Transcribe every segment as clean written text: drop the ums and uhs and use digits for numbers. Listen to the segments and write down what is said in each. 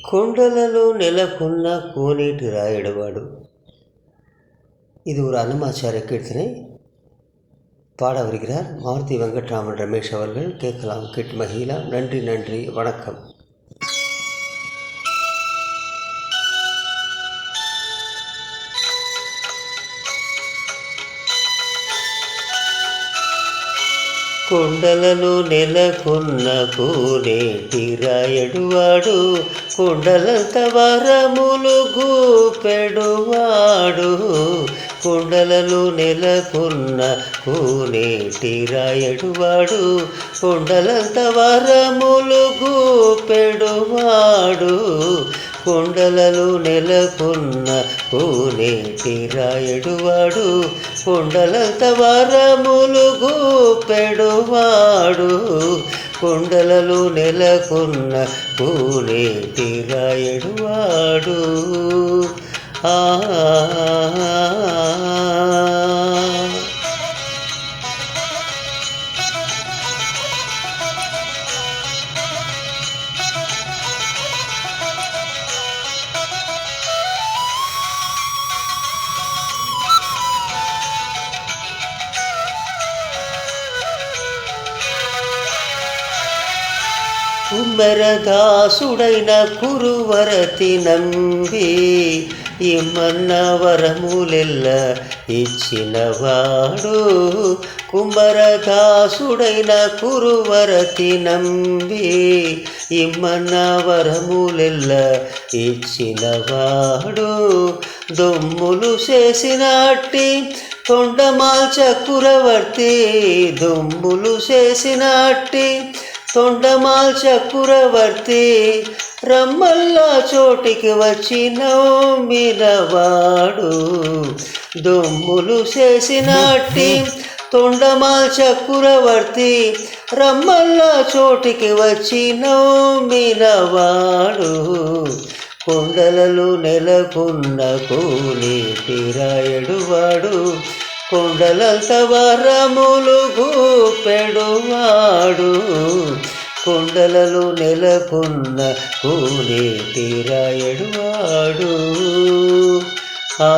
కొండలలో నెలకొన్న కోనేటి రాయడవాడు. இது ஒரு அன்னமாச்சாரிய கீர்த்தனை. பாட வருகிறார் மாருதி வெங்கட்ராமன் ரமேஷ் அவர்கள். கேட்கலாம், கேட்டு மகிழலாம். நன்றி நன்றி, வணக்கம். కొండలలో నెలకొన్న కోనేటి రాయడువాడు, కొండలంత వరములు గూపెడువాడు. కొండలలో నెలకొన్న కోనేటి రాయడువాడు, కొండలంత వరములు గూపెడువాడు. కొండలలో నెలకొన్న కోనేటి రాయడువాడు, కొండలంత వరములు గూపెడువాడు. కొండలలో నెలకొన్న కోనేటి రాయడువాడు. ఆ కుమ్మరదాసుడైన కురువరతి నంబి, ఇమ్మన్న వరములెల్ల ఇచ్చినవాడు. కుమ్మరదాసుడైన కురువరతి నంబి, ఇమ్మన్న వరములెల్ల ఇచ్చినవాడు. దొమ్ములు చేసినట్టి తొండమాల్చ కురవర్తి, దొమ్ములు చేసినట్టి తొండమాల్చ కురవర్తి. రమ్మల్లా చోటికి వచ్చి నమ్మినవాడు. దొమ్ములు చేసినట్టి తొండమాల్చ కురవర్తి, రమ్మల్లా చోటికి వచ్చి నమ్మినవాడు. కొండలలో నెలకొన్న కోనేటి రాయడువాడు, కొండలంత వరములు గూపెడువాడు. కొండలలో నెలకొన్న కోనేటి రాయడువాడు. ఆ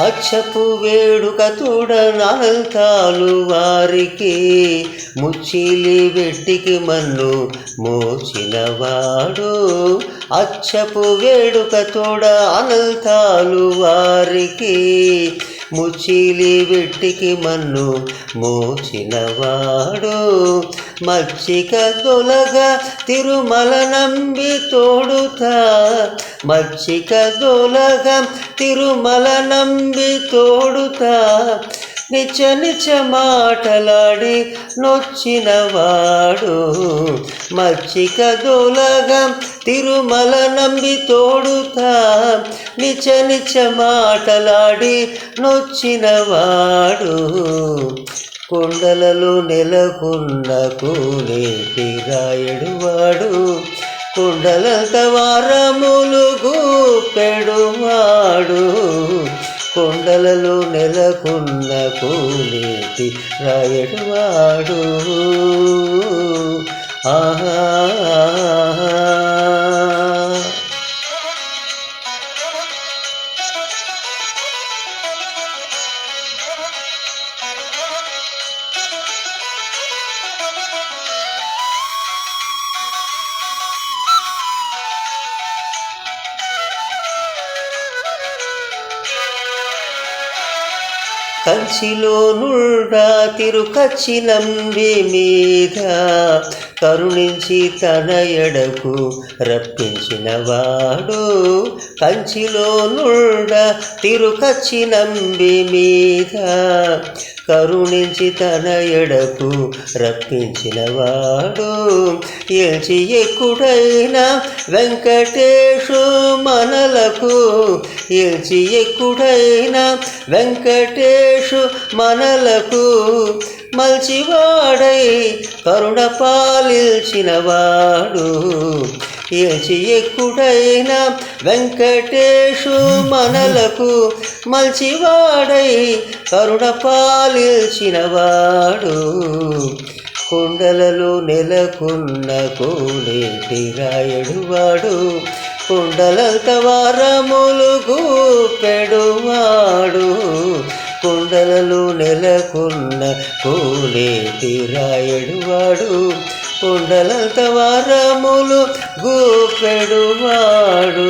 అచ్చపు వేడుక తోడనాల్తాలు వారికి, ముచ్చిలి వెట్టికి మన్ను మోచినవాడు. అచ్చపు వేడుక తోడ అనంతాలు వారికి, ముచ్చిలి వెట్టికి మన్ను మోచినవాడు. మచ్చిక దొలగా తిరుమల నంబి తోడుతా, మచ్చిక దొలగా తిరుమల నంబి తోడుతా. నిచ నిచ మాటలాడి నొచ్చినవాడు. మచ్చిక దొలగా తిరుమల నంబి తోడుతా, నిచ నిచ మాటలాడి నొచ్చినవాడు. కొండలలో నెలకొన్న కోనేటి రాయడువాడు, కొండలంత వరములు గూపెడువాడు. కొండలలో నెలకొన్న కోనేటి రాయడువాడు. ఆహా కంచిలో నుండా తిరుకచ్చి నంబి మీద, కరుణించి తన ఎడకు రప్పించినవాడు కంచిలో నుండ తిరుకచ్చి నంబి మీద కరుణించి తన ఎడకు రప్పించినవాడు ఎంచి ఎక్కుడైన వెంకటేశు మనలకు ఎంచి ఎక్కుడైన వెంకటేశు మనలకు మల్చివాడై కరుణ పాలించినవాడు ఎంచి ఎక్కుడైన వెంకటేశు మనలకు మల్చివాడై కరుణ పాలించినవాడు కొండలలో నెలకొన్న కోనేటి రాయడువాడు కొండలంత వారములు గూపెడువాడు కొండలలో నెలకొన్న కోనేటి రాయడువాడు కొండలంత వారములు గూపెడువాడు